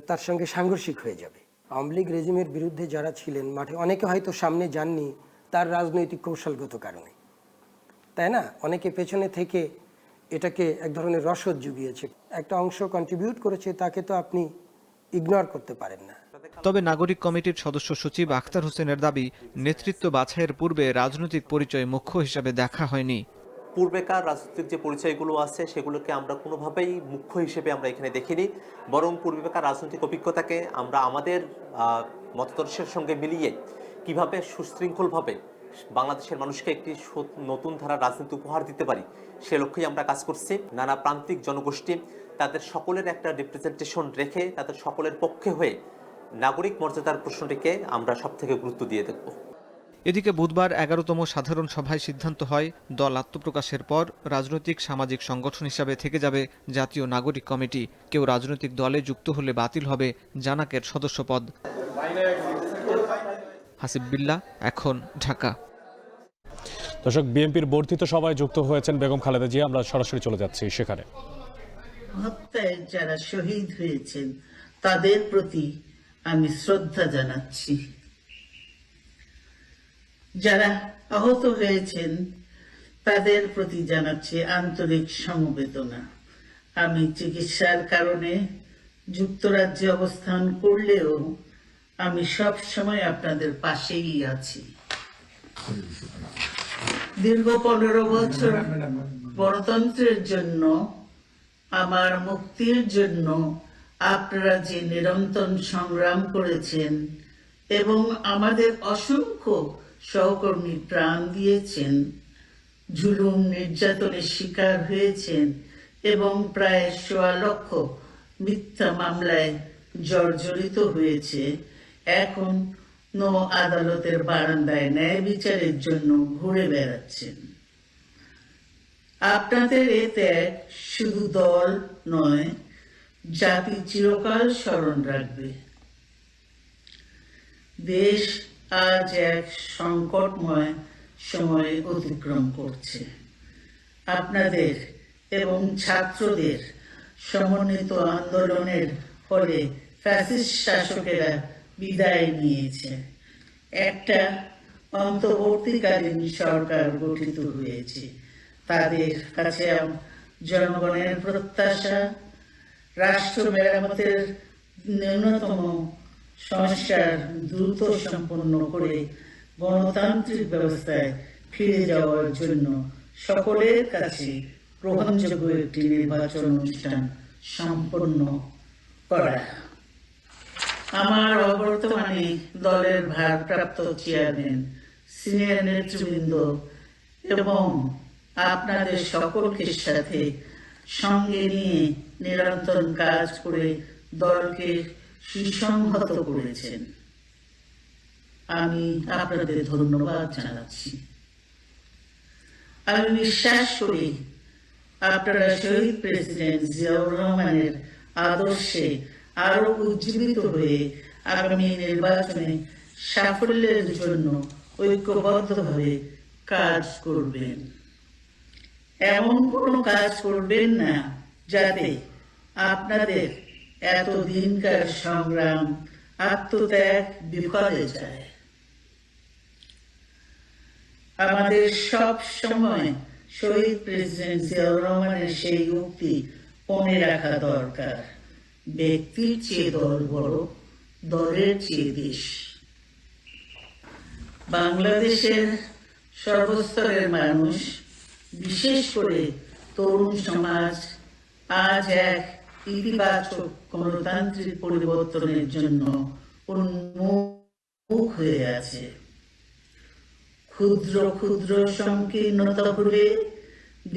তার সঙ্গে সাংঘর্ষিক হয়ে যাবে। আওয়ামী লীগ রেজিমের বিরুদ্ধে যারা ছিলেন মাঠে, অনেকে হয়তো সামনে যাননি তার রাজনৈতিক কৌশলগত কারণে, তাই না? অনেকে পেছনে থেকে এটাকে এক ধরনের রসদ জুগিয়েছে, একটা অংশ কন্ট্রিবিউট করেছে, তাকে তো আপনি ইগনোর করতে পারেন না।
তবে নাগরিক কমিটির সদস্য সচিব আখতার হোসেনের দাবি, নেতৃত্ব বাছাইয়ের পূর্বে রাজনৈতিক পরিচয় মুখ্য হিসাবে দেখা হয়নি।
পূর্বেকার রাজনৈতিক যে পরিচয়গুলো আছে সেগুলোকে আমরা কোনোভাবেই মুখ্য হিসেবে আমরা এখানে দেখিনি, বরং পূর্বেকার রাজনৈতিক অভিজ্ঞতাকে আমরা আমাদের মতাদর্শের সঙ্গে মিলিয়ে কিভাবে সুশৃঙ্খলভাবে বাংলাদেশের মানুষকে একটি নতুন ধারার রাজনীতি উপহার দিতে পারি সে লক্ষ্যেই আমরা কাজ করছি। নানা প্রান্তিক জনগোষ্ঠী তাদের সকলের একটা রিপ্রেজেন্টেশন রেখে তাদের সকলের পক্ষে হয়ে নাগরিক মর্যাদার প্রশ্নটিকে আমরা সবথেকে গুরুত্ব দিয়ে দেখব।
এদিকে বুধবার 11তম সাধারণ সভায় সিদ্ধান্ত হয়, দল আত্মপ্রকাশের পর রাজনৈতিক সামাজিক সংগঠন হিসাবে থেকে যাবে জাতীয় নাগরিক কমিটি। কেউ রাজনৈতিক দলে যুক্ত হলে বাতিল হবে জানাকের সদস্যপদ। হাসিব বিল্লাহ, এখন, ঢাকা।
দর্শক, বিএনপির বর্ধিত সভায় যুক্ত হয়েছেন বেগম খালেদা জিয়া। আমরা সরাসরি চলে যাচ্ছি সেখানে।
হত্যায় যারা শহীদ হয়েছেন তাদের প্রতি আমি শ্রদ্ধা জানাচ্ছি। যারা আহত হয়েছেন তাদের প্রতি জানাচ্ছি আন্তরিক সমবেদনা। আমি চিকিৎসার কারণে যুক্তরাজ্যে অবস্থান করলেও আমি সব সময় আপনাদের পাশেই আছি। দীর্ঘ 15 বছর গণতন্ত্রের জন্য, আমার মুক্তির জন্য আপনারা যে নিরন্তর সংগ্রাম করেছেন এবং আমাদের অসংখ্য সহকর্মী প্রাণ দিয়েছেন, জুলুম নির্যাতনের শিকার হয়েছেন এবং প্রায় 1.25 লক্ষ মিথ্যা মামলায় জর্জরিত হয়েছে, এখন আদালতের বারান্দায় ন্যায় বিচারের জন্য ঘুরে বেড়াচ্ছেন। আপনাদের এ ত্যাগ শুধু দল নয়, জাতি চিরকাল স্মরণ রাখবে। দেশ আজ এক সংকটময় সময় অতিক্রম করছে। আপনাদের এবং ছাত্রদের সমন্বিত আন্দোলনের ফলে ফ্যাসিস্ট শাসকেরা বিদায় নিয়েছে একটা অন্তর্বর্তীকালীন সরকার গঠিত হয়েছে। তাদের কাছে জনগণের প্রত্যাশা রাষ্ট্র মেরামতের ন্যূনতম সংস্কার দ্রুত সম্পন্ন করে গণতান্ত্রিক ব্যবস্থায় ফিরে যাওয়ার জন্য সকলের কাছে গ্রহণযোগ্য একটি নির্বাচন অনুষ্ঠান সম্পন্ন করা। আমার অবর্তমানে দলের ভারপ্রাপ্ত চেয়ারম্যান, সিনিয়র নেতৃবৃন্দ এবং আপনাদের সকলকে সাথে সঙ্গে নিয়ে নিরন্তর কাজ করে দলকে সুসংহত করেছেন। আমি আপনাদের ধন্যবাদ জানাচ্ছি। আমি বিশ্বাস করি আপনারা শহীদ প্রেসিডেন্ট জিয়াউর রহমানের আদর্শে আরো উজ্জীবিত হয়ে আগামী নির্বাচনে সাফল্যের জন্য ঐক্যবদ্ধভাবে কাজ করবেন। এমন কোনো কাজ করবেন না যাতে আপনাদের এতদিনকার সংগ্রাম, আত্মত্যাগ বিফলে যায়। আমাদের সব সময় শহীদ প্রেসিডেন্ট জিয়াউর রহমানের সেই উক্তি মনে রাখা দরকার, ব্যক্তির চেয়ে দল বড়, দলের চেয়ে দেশ। বাংলাদেশের সর্বস্তরের মানুষ, বিশেষ করে তরুণ সমাজ আজ এক ইতিবাচক গণতান্ত্রিক পরিবর্তনের জন্য উন্মুখ হয়ে আছে। ক্ষুদ্র ক্ষুদ্র সংকীর্ণতা ভুলে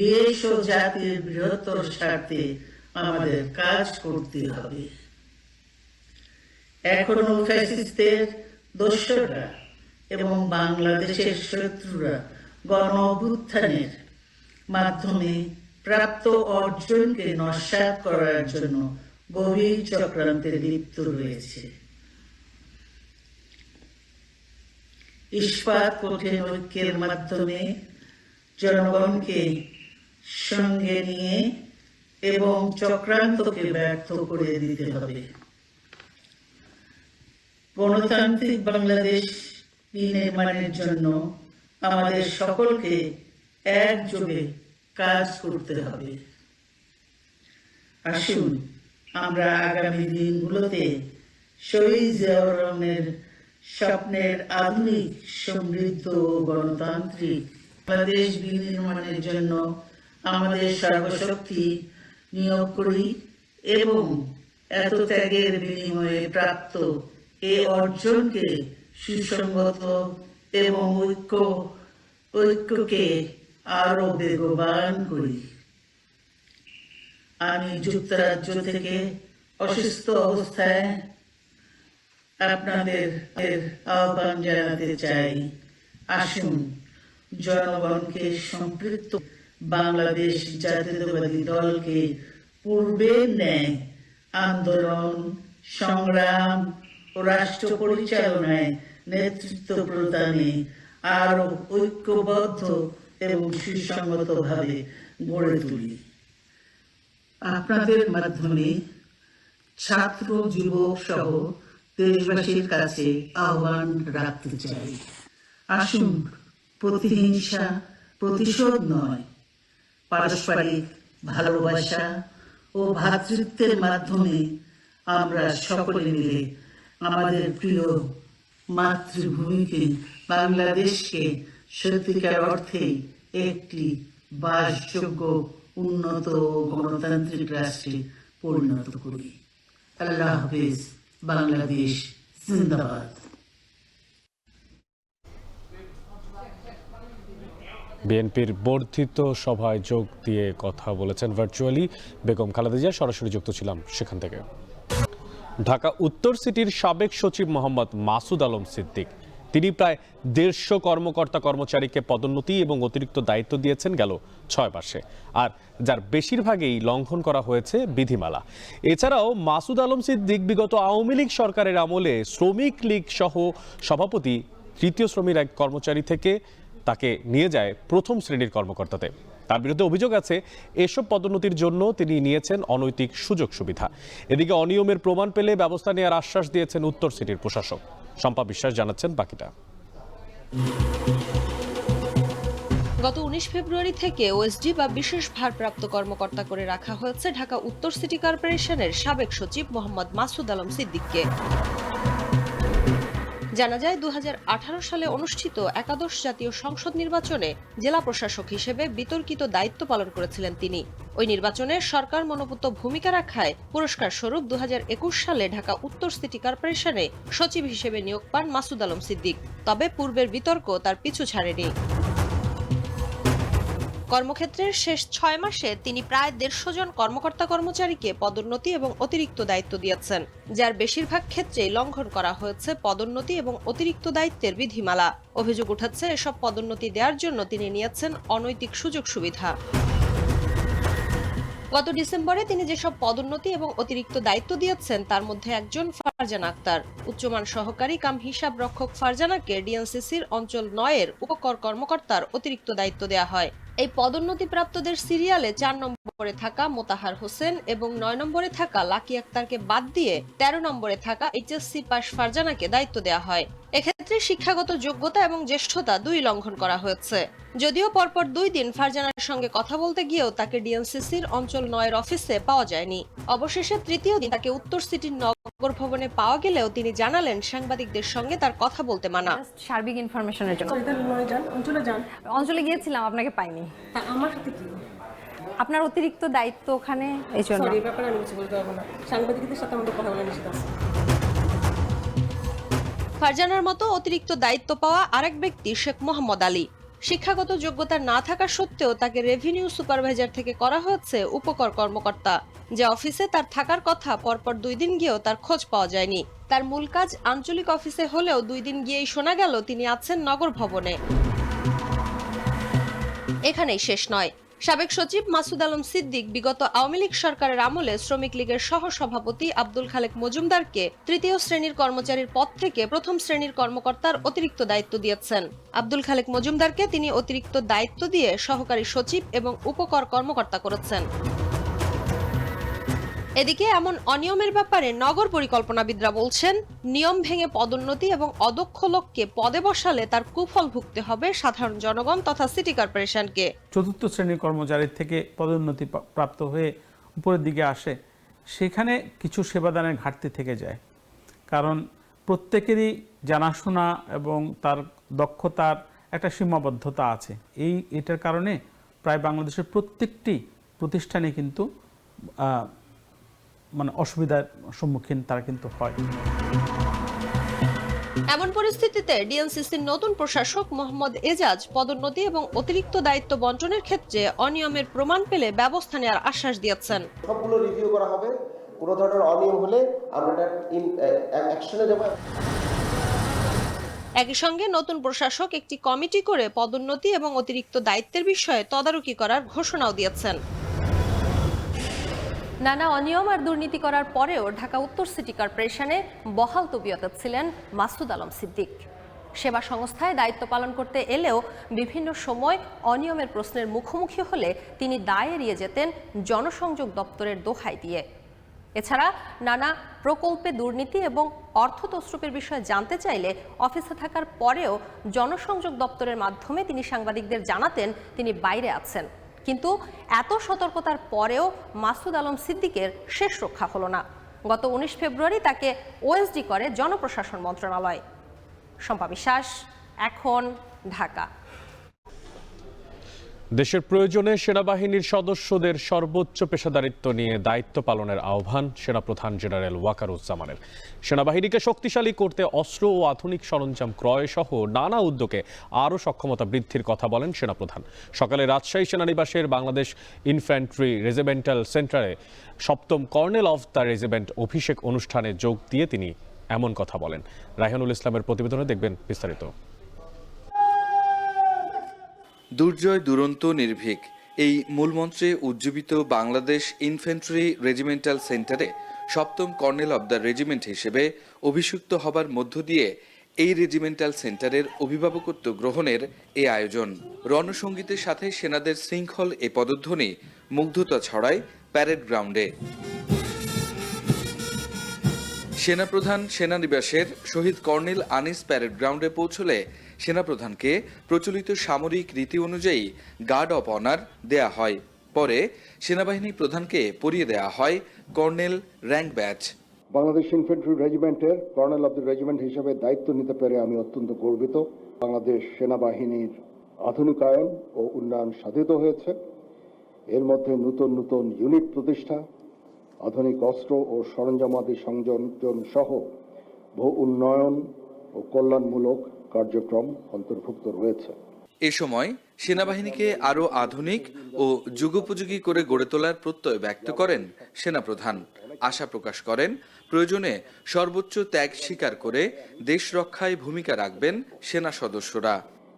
দেশ ও জাতির বৃহত্তর স্বার্থে আমাদের কাজ করতে হবে। এখনো ফ্যাসিস্টদের দোসররা এবং বাংলাদেশের শত্রুরা গণ অভ্যুত্থানের মাধ্যমে প্রাপ্ত অর্জনকে নস্যাৎ করার জন্য গভীর চক্রান্তে লিপ্ত রয়েছে। ইস্পাত কঠিন ঐক্যের মাধ্যমে জনগণকে সঙ্গে নিয়ে এবং চক্রান্তকে ব্যর্থ করে দিতে হবে। গণতান্ত্রিক বাংলাদেশ বিনির্মাণের জন্য আমাদের সকলকে একযোগে কাজ করতে হবে। আসুন আমরা আগামী দিনগুলোতে শহীদ জিয়াউর রহমানের স্বপ্নের আধুনিক, সমৃদ্ধ ও গণতান্ত্রিক বাংলাদেশ বিনির্মাণের জন্য আমাদের সর্বশক্তি নিয়োগ করি এবং এত ত্যাগের বিনিময়ে প্রাপ্ত এই অর্জনকে সুসংগত এবং ঐক্যকে আরো বেগবান করি। আমি যুক্তরাজ্য থেকে অসুস্থ অবস্থায় আপনাদের আহ্বান জানাতে চাই, আসুন জনগণকে সম্পৃক্ত বাংলাদেশ জাতীয়তাবাদী দলকে পূর্বের ন্যায় আন্দোলন, সংগ্রাম ও রাষ্ট্র পরিচালনায় নেতৃত্ব প্রদানে আরো ঐক্যবদ্ধ এবং সুসংগতভাবে গড়ে তুলি। আপনাদের মাধ্যমে ছাত্র, যুবক সহ দেশবাসীর কাছে আহ্বান রাখতে চাই, আসুন প্রতিহিংসা, প্রতিশোধ নয়, পারস্পরিক ভালোবাসা ও ভ্রাতৃত্বের মাধ্যমে আমরা সকলে মিলে আমাদের প্রিয় মাতৃভূমিকে, বাংলাদেশকে সত্যিকার অর্থেই একটি বাসযোগ্য, উন্নত ও গণতান্ত্রিক রাষ্ট্রে পরিণত করি। আল্লাহ হাফেজ। বাংলাদেশ জিন্দাবাদ।
বিএনপির বর্ধিত সভায় যোগ দিয়ে কথা বলেছেন ভার্চুয়ালি বেগম খালেদা জিয়া। সরাসরি যুক্ত ছিলাম সেখান থেকে। ঢাকা উত্তর সিটির সাবেক সচিব মোহাম্মদ মাসুদ আলম সিদ্দিক, তিনি প্রায় 150 কর্মকর্তা কর্মচারীকে পদোন্নতি এবং অতিরিক্ত দায়িত্ব দিয়েছেন গেল 6 মাসে, আর যার বেশিরভাগই লঙ্ঘন করা হয়েছে বিধিমালা। এছাড়াও মাসুদ আলম সিদ্দিক বিগত আওয়ামী লীগ সরকারের আমলে শ্রমিক লীগ সহ সভাপতি, তৃতীয় শ্রেণীর এক কর্মচারী থেকে তাকে নিয়ে যায় প্রথম শ্রেণীর কর্মকর্তাতে। তার বিরুদ্ধে অভিযোগ আছে এসব পদোন্নতির জন্য তিনি নিয়েছেন অনৈতিক সুযোগ সুবিধা। এদিকে অনিয়মের প্রমাণ পেলে ব্যবস্থা নেওয়ার আশ্বাস দিয়েছেন উত্তর সিটির প্রশাসক। শম্পা বিশ্বাস জানাচ্ছেন বাকিটা।
গত 19 ফেব্রুয়ারি থেকে ওএসডি বা বিশেষ ভারপ্রাপ্ত কর্মকর্তা করে রাখা হয়েছে ঢাকা উত্তর সিটি কর্পোরেশনের সাবেক সচিব মোহাম্মদ মাসুদ আলম সিদ্দিককে। জানা যায় 2018 সালে অনুষ্ঠিত একাদশ জাতীয় সংসদ নির্বাচনে জেলা প্রশাসক হিসেবে বিতর্কিত দায়িত্ব পালন করেছিলেন তিনি। ওই নির্বাচনে সরকার মনোপুত ভূমিকা রাখায় পুরস্কার স্বরূপ 2021 সালে ঢাকা উত্তর সিটি কর্পোরেশনে সচিব হিসেবে নিয়োগ পান মাসুদ আলম সিদ্দিক। তবে পূর্বের বিতর্ক তার পিছু ছাড়েনি। কর্মক্ষেত্রের শেষ 6 মাসে তিনি প্রায় 150 জন কর্মকর্তা কর্মচারীকে পদোন্নতি এবং অতিরিক্ত দায়িত্ব দিয়েছেন, যার বেশিরভাগ ক্ষেত্রেই লঙ্ঘন করা হয়েছে পদোন্নতি এবং অতিরিক্ত দায়িত্বের বিধিমালা। অভিযোগ উঠেছে এসব পদোন্নতি দেওয়ার জন্য তিনি নিয়েছেন অনৈতিক সুযোগ সুবিধা। গত ডিসেম্বরে তিনি যেসব পদোন্নতি এবং অতিরিক্ত দায়িত্ব দিয়েছেন তার মধ্যে একজন ফারজানা আক্তার। উচ্চমান সহকারী কাম হিসাব রক্ষক ফারজানাকে ডিএনসিসির অঞ্চল 9-এর উপকর কর্মকর্তার অতিরিক্ত দায়িত্ব দেওয়া হয়। এই পদোন্নতিপ্রাপ্তদের সিরিয়ালে 4 নম্বরে থাকা মোতাহার হোসেন এবং 9 নম্বরে থাকা লাকি আক্তারকে বাদ দিয়ে 13 নম্বরে থাকা এইচএসসি পাস ফারজানাকে দায়িত্ব দেওয়া হয়। এক্ষেত্রে শিক্ষাগত যোগ্যতা এবং জ্যেষ্ঠতা 2 লঙ্ঘন করা হয়েছে। যদিও পরপর 2 দিন ফারজানার সঙ্গে কথা বলতে গিয়েও তাকে ডিএনসিসির অঞ্চল 9-এর অফিসে পাওয়া যায়নি। অবশেষে তৃতীয় দিন তাকে উত্তর সিটির নগর ভবনে পাওয়া গেলেও তিনি জানালেন সাংবাদিকদের সঙ্গে তার কথা বলতে মানা।
সার্বিক ইনফরমেশনের জন্য অঞ্চলে গিয়েছিলাম, আপনাকে পাইনি।
আমার সাথে কি
আপনার অতিরিক্ত দায়িত্ব ওখানে, এই জন্য
এই ব্যাপারে আমি কিছু বলতে পারবো না। সাংবাদিকদের সাথে আমাদের কথা বলা নিষেধ আছে।
ফারজানার মতো অতিরিক্ত দায়িত্ব পাওয়া আরেক ব্যক্তি শেখ মোহাম্মদ আলী। শিক্ষাগত যোগ্যতা না থাকা সত্ত্বেও তাকে রেভিনিউ সুপারভাইজার থেকে করা হয়েছে উপকর কর্মকর্তা। যে অফিসে তার থাকার কথা পরপর 2 দিন গিয়েও তার খোঁজ পাওয়া যায়নি। তার মূল কাজ আঞ্চলিক অফিসে হলেও 2 দিন গিয়েই শোনা গেল তিনি আছেন নগর ভবনে। এখানেই শেষ নয়। সাবেক সচিব মাসুদ আলম সিদ্দিক বিগত আওয়ামী লীগ সরকারের আমলে শ্রমিক লীগের সহ সভাপতি আব্দুল খালেক মজুমদারকে 3য় শ্রেণীর কর্মচারীর পদ থেকে 1ম শ্রেণীর কর্মকর্তার অতিরিক্ত দায়িত্ব দিয়েছেন। আব্দুল খালেক মজুমদারকে তিনি অতিরিক্ত দায়িত্ব দিয়ে সহকারী সচিব এবং উপকর কর্মকর্তা করেছেন। এদিকে এমন অনিয়মের ব্যাপারে নগর পরিকল্পনাবিদরা বলছেন, নিয়ম ভেঙে পদোন্নতি এবং অদক্ষ লোককে পদে বসালে তার কুফল ভুগতে হবে সাধারণ জনগণ তথা সিটি কর্পোরেশনকে।
4র্থ শ্রেণীর কর্মচারী থেকে পদোন্নতি প্রাপ্ত হয়ে উপরের দিকে আসে, সেখানে কিছু সেবাদানের ঘাটতি থেকে যায়। কারণ প্রত্যেকেরই জানাশোনা এবং তার দক্ষতার একটা সীমাবদ্ধতা আছে। এটার কারণে প্রায় বাংলাদেশের প্রত্যেকটি প্রতিষ্ঠানে কিন্তু অসুবিধার সম্মুখীন তারা কিন্তু হয়।
এমন পরিস্থিতিতে ডিএনসিসির নতুন প্রশাসক মোহাম্মদ এজাজ পদোন্নতি এবং অতিরিক্ত দায়িত্ব বণ্টনের ক্ষেত্রে অনিয়মের প্রমাণ পেলে ব্যবস্থা নেওয়ার আশ্বাস দিয়েছেন।
সবগুলো রিভিউ করা হবে, কোনো ধরনের অনিয়ম হলে আমরা অ্যাকশনে যাব।
একই সঙ্গে নতুন প্রশাসক একটি কমিটি করে পদোন্নতি এবং অতিরিক্ত দায়িত্বের বিষয়ে তদারকি করার ঘোষণাও দিয়েছেন।
নানা অনিয়ম আর দুর্নীতি করার পরেও ঢাকা উত্তর সিটি কর্পোরেশনে বহাল তবিয়তে ছিলেন মাসুদ আলম সিদ্দিক। সেবা সংস্থায় দায়িত্ব পালন করতে এলেও বিভিন্ন সময় অনিয়মের প্রশ্নের মুখোমুখি হলে তিনি দায় এড়িয়ে যেতেন জনসংযোগ দপ্তরের দোহাই দিয়ে। এছাড়া নানা প্রকল্পে দুর্নীতি এবং অর্থ তছরুপের বিষয়ে জানতে চাইলে অফিসে থাকার পরেও জনসংযোগ দপ্তরের মাধ্যমে তিনি সাংবাদিকদের জানাতেন তিনি বাইরে আছেন। কিন্তু এত সতর্কতার পরেও মাসুদ আলম সিদ্দিকের শেষ রক্ষা হলো না। গত 19 ফেব্রুয়ারি তাকে ওএসডি করে জনপ্রশাসন মন্ত্রণালয়। শম্পা বিশ্বাস, এখন, ঢাকা।
দেশের প্রয়োজনে সেনাবাহিনীর সদস্যদের সর্বোচ্চ পেশাদারিত্ব নিয়ে দায়িত্ব পালনের আহ্বান সেনাপ্রধান জেনারেল ওয়াকারুজ্জামানের। সেনাবাহিনীকে শক্তিশালী করতে অস্ত্র ও আধুনিক সরঞ্জাম ক্রয় সহ নানা উদ্যোগে আরও সক্ষমতা বৃদ্ধির কথা বলেন সেনাপ্রধান। সকালে রাজশাহী সেনানিবাসের বাংলাদেশ ইনফ্যান্ট্রি রেজিমেন্টাল সেন্টারে 7ম কর্নেল অফ দ্য রেজিমেন্ট অভিষেক অনুষ্ঠানে যোগ দিয়ে তিনি এমন কথা বলেন। রায়হানুল ইসলামের প্রতিবেদনে দেখবেন বিস্তারিত।
দুর্জয় দুরন্ত নির্ভীক, এই মূলমন্ত্রে উজ্জীবিত বাংলাদেশ ইনফ্যান্ট্রি রেজিমেন্টাল সেন্টারে 7ম কর্নেল অব দ্য রেজিমেন্ট হিসেবে অভিষিক্ত হবার মধ্য দিয়ে এই রেজিমেন্টাল সেন্টারের অভিভাবকত্ব গ্রহণের এ আয়োজন। রণসঙ্গীতের সাথে সেনাদের শৃঙ্খল এ পদধ্বনি মুগ্ধতা ছড়ায় প্যারেড গ্রাউন্ডে। সেনাপ্রধান সেনানিবাসের শহীদ কর্নেল আনিস প্যারেড গ্রাউন্ডে পৌঁছলে সেনাপ্রধানকে প্রচলিত সামরিক রীতি অনুযায়ী গার্ড অব অনার দেয়া হয়। পরে সেনাবাহিনী প্রধানকে পরিয়ে দেয়া হয় colonel rank badge.
Bangladesh infantry রেজিমেন্টের কর্নেল অব দ্য রেজিমেন্ট হিসেবে দায়িত্ব নিতে পেরে আমি অত্যন্ত গর্বিত। বাংলাদেশ সেনাবাহিনীর আধুনিকায়ন ও উন্নয়ন সাধিত হয়েছে। এর মধ্যে নতুন নতুন ইউনিট প্রতিষ্ঠা, আধুনিক অস্ত্র ও সরঞ্জামাদি সংযোজন সহ বহু উন্নয়ন ও কল্যাণমূলক কার্যক্রম অন্তর্ভুক্ত রয়েছে।
এ সময় সেনাবাহিনীকে আরও আধুনিক ও যুগোপযোগী করে গড়ে তোলার প্রত্যয় ব্যক্ত করেন সেনাপ্রধান। আশা প্রকাশ করেন প্রয়োজনে সর্বোচ্চ ত্যাগ স্বীকার করে দেশ রক্ষায় ভূমিকা রাখবেন সেনা সদস্যরা।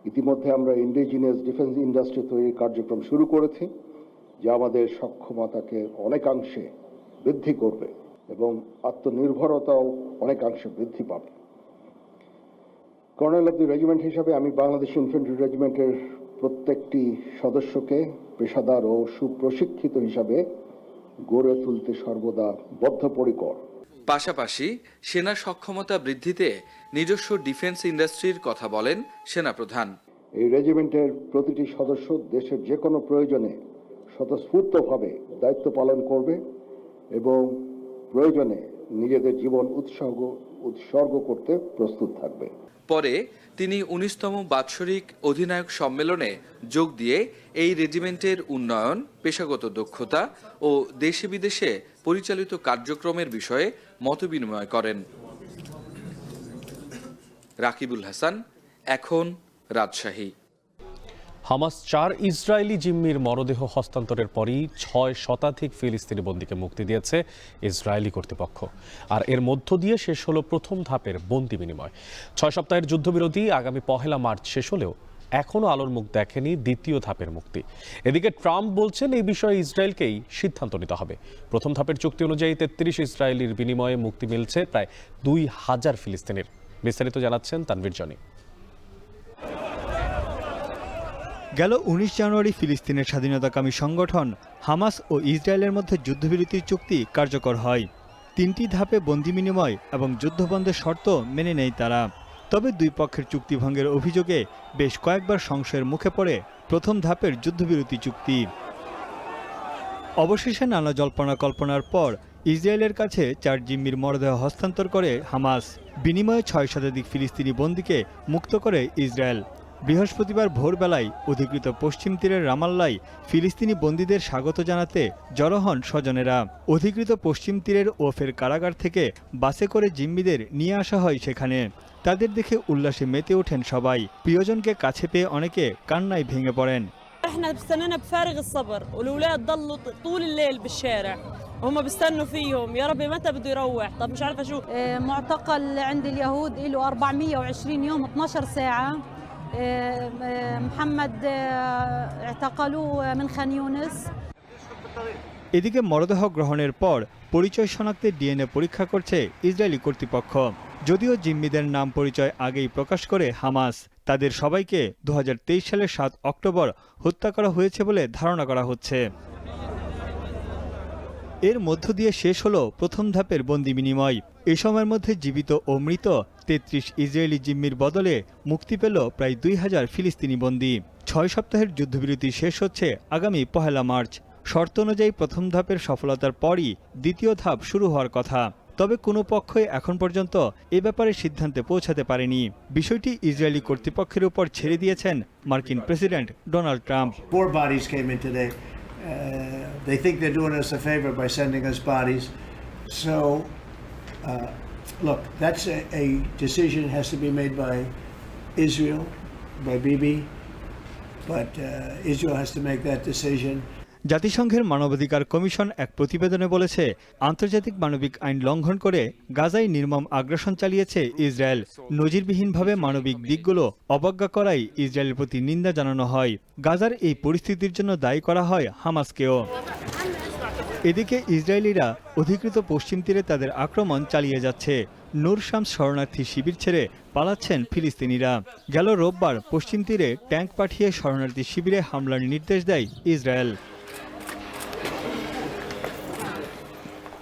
ইতিমধ্যে আমরা ইন্ডিজিনিয়াস ডিফেন্স ইন্ডাস্ট্রি তৈরির কার্যক্রম শুরু করেছি, যা আমাদের সক্ষমতাকে অনেকাংশে বৃদ্ধি করবে এবং আত্মনির্ভরতাও অনেকাংশে বৃদ্ধি পাবে। কর্নেল অব দ্য রেজিমেন্ট হিসাবে আমি বাংলাদেশ ইনফ্যান্ট্রি রেজিমেন্টের প্রত্যেকটি সদস্যকে পেশাদার ও সুপ্রশিক্ষিত হিসাবে গড়ে তুলতে সর্বদা বদ্ধপরিকর।
পাশাপাশি সেনা সক্ষমতা বৃদ্ধিতে নিজস্ব ডিফেন্স ইন্ডাস্ট্রির কথা বলেন সেনাপ্রধান।
এই রেজিমেন্টের প্রতিটি সদস্য দেশের যে কোনো প্রয়োজনে স্বতঃস্ফূর্তভাবে দায়িত্ব পালন করবে এবং প্রয়োজনে নিজেদের জীবন উৎসর্গ করতে প্রস্তুত থাকবে।
পরে তিনি 19তম বাৎসরিক অধিনায়ক সম্মেলনে যোগ দিয়ে এই রেজিমেন্টের উন্নয়ন, পেশাগত দক্ষতা ও দেশে বিদেশে পরিচালিত কার্যক্রমের বিষয়ে মতবিনিময় করেন। রাকিবুল হাসান, এখন রাজশাহী।
হামাস 4 ইসরায়েলি জিম্মির মরদেহ হস্তান্তরের পরই 6 শতাধিক ফিলিস্তিনি বন্দীকে মুক্তি দিয়েছে ইসরায়েলি কর্তৃপক্ষ। আর এর মধ্য দিয়ে শেষ হলো প্রথম ধাপের বন্দি বিনিময়। 6 সপ্তাহের যুদ্ধবিরতি আগামী 1 মার্চ শেষ হলেও এখনও আলোর মুখ দেখেনি দ্বিতীয় ধাপের মুক্তি। এদিকে ট্রাম্প বলছেন এই বিষয়ে ইসরায়েলকেই সিদ্ধান্ত নিতে হবে। প্রথম ধাপের চুক্তি অনুযায়ী 33 ইসরায়েলির বিনিময়ে মুক্তি মিলছে প্রায় 2000 ফিলিস্তিনির। বিস্তারিত জানাচ্ছেন তানভীর জনি।
গেল 19 জানুয়ারি ফিলিস্তিনের স্বাধীনতাকামী সংগঠন হামাস ও ইসরায়েলের মধ্যে যুদ্ধবিরতির চুক্তি কার্যকর হয়। 3টি ধাপে বন্দি বিনিময় এবং যুদ্ধবন্ধের শর্ত মেনে নেয় তারা। তবে দুই পক্ষের চুক্তি ভঙ্গের অভিযোগে বেশ কয়েকবার সংশয়ের মুখে পড়ে প্রথম ধাপের যুদ্ধবিরতি চুক্তি। অবশেষে নানা জল্পনা কল্পনার পর ইসরায়েলের কাছে 4 জিম্মির মরদেহ হস্তান্তর করে হামাস। বিনিময়ে 6 শতাধিক ফিলিস্তিনি বন্দীকে মুক্ত করে ইসরায়েল। বৃহস্পতিবার ভোরবেলায় অধিকৃত পশ্চিম তীরের রামাল্লায় ফিলিস্তিনি বন্দীদের স্বাগত জানাতে জড়ো হন স্বজনেরা। অধিকৃত পশ্চিম তীরের ওফের কারাগার থেকে বাসে করে জিম্মিদের নিয়ে আসা হয় সেখানে। তাদের দেখে উল্লাসে মেতে ওঠেন সবাই। প্রিয়জনকে কাছে পেয়ে অনেকে কান্নায় ভেঙে পড়েন।
احنا بستنانا بفارغ الصبر والولاد ضلوا طول الليل بالشارع هم بيستنوا فيهم يا ربي متى بده يروح. طب مش عارفه شو معتقل عند اليهود له 420 يوم 12 ساعه. محمد اعتقلوه من خان يونس.
এদিকে মরদেহ গ্রহণের পর পরিচয় শনাক্তে ডিএনএ পরীক্ষা করছে ইসরায়েলি কর্তৃপক্ষ। যদিও জিম্মিদের নাম পরিচয় আগেই প্রকাশ করে হামাস, তাদের সবাইকে 2023 সালের 7 অক্টোবর হত্যা করা হয়েছে বলে ধারণা করা হচ্ছে। এর মধ্য দিয়ে শেষ হলো প্রথম ধাপের বন্দি বিনিময়। এই সময়ের মধ্যে জীবিত ও মৃত 33 ইসরায়েলি জিম্মির বদলে মুক্তি পেল প্রায় 2000 ফিলিস্তিনি বন্দী। 6 সপ্তাহের যুদ্ধবিরতি শেষ হচ্ছে আগামী 1 মার্চ। শর্ত অনুযায়ী প্রথম ধাপের সফলতার পরই দ্বিতীয় ধাপ শুরু হওয়ার কথা। তবে কোনো পক্ষই এখন পর্যন্ত এ ব্যাপারে সিদ্ধান্তে পৌঁছাতে পারেনি। বিষয়টি ইসরায়েলি কর্তৃপক্ষের উপর ছেড়ে দিয়েছেন মার্কিন president Donald Trump.
They think they're doing us a favor by sending us bodies. So, look, that's a decision has to be made by Israel, by Bibi, but Israel has to make that decision.
জাতিসংঘের মানবাধিকার commission এক প্রতিবেদনে বলেছে, আন্তর্জাতিক মানবিক আইন লঙ্ঘন করে গাজায় নির্মম আগ্রাসন চালিয়েছে ইসরায়েল। নজিরবিহীনভাবে মানবিক দিকগুলো অবজ্ঞা করায় ইসরায়েলের প্রতি নিন্দা জানানো হয়। গাজার এই পরিস্থিতির জন্য দায়ী করা হয় হামাসকেও। এদিকে ইসরায়েলিরা অধিকৃত পশ্চিম তীরে তাদের আক্রমণ চালিয়ে যাচ্ছে। নূর শামস শরণার্থী শিবির ছেড়ে পালাচ্ছেন ফিলিস্তিনিরা। গেল রোববার পশ্চিম তীরে ট্যাঙ্ক পাঠিয়ে শরণার্থী শিবিরে হামলার নির্দেশ দেয় ইসরায়েল।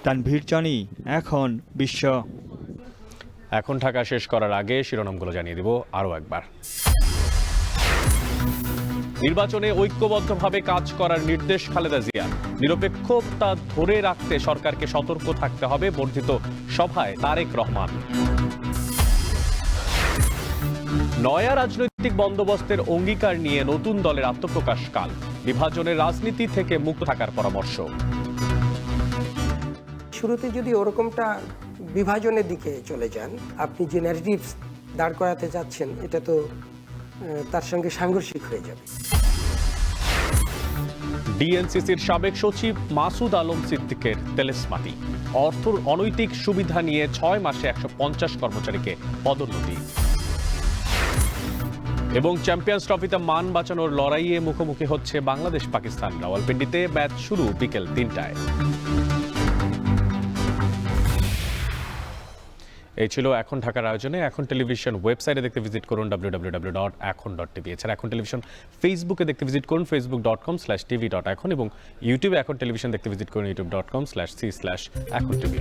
তানভীর জনি, এখন বিশ্ব।
এখন ঢাকা শেষ করার আগে শিরোনামগুলো জানিয়ে দেব আরও একবার। নির্বাচনে ঐক্যবদ্ধভাবে কাজ করার নির্দেশ খালেদা জিয়া। নিরপেক্ষতা ধরে রাখতে সরকারকে সতর্ক থাকতে হবে বর্ধিত সভায় তারেক রহমান। নয়া রাজনৈতিক বন্দোবস্তের অঙ্গীকার নিয়ে নতুন দলের আত্মপ্রকাশ কাল। বিভাজনের রাজনীতি থেকে মুক্ত থাকার পরামর্শ।
শুরুতে যদি ওরকমটা বিভাজনের দিকে চলে যান, আপনি যে ন্যারেটিভস দাঁড় করাতে যাচ্ছেন এটা তো তার সঙ্গে সাংঘর্ষিক হয়ে যাবে।
ডিএনসিসির সাবেক সচিব মাসুদ আলম সিদ্দিকের তেলেসমাতি। অনৈতিক সুবিধা নিয়ে 6 মাসে 150 কর্মচারীকে পদোন্নতি। এবং চ্যাম্পিয়ন্স ট্রফিতে মান বাঁচানোর লড়াইয়ে মুখোমুখি হচ্ছে বাংলাদেশ পাকিস্তান। রাওয়ালপিন্ডিতে ম্যাচ শুরু বিকেল 3টায়। এই ছিল এখন ঢাকার আয়োজনে। এখন টেলিভিশন ওয়েবসাইটে দেখতে ভিজিট করুন www.ekhon.tv। এছাড়া এখন টেলিভিশন ফেসবুকে দেখতে ভিজিট করুন facebook.com/tv.ekhon এবং ইউটিউবে এখন টেলিভিশন দেখতে ভিজিট করুন youtube.com/c/ekhon tv।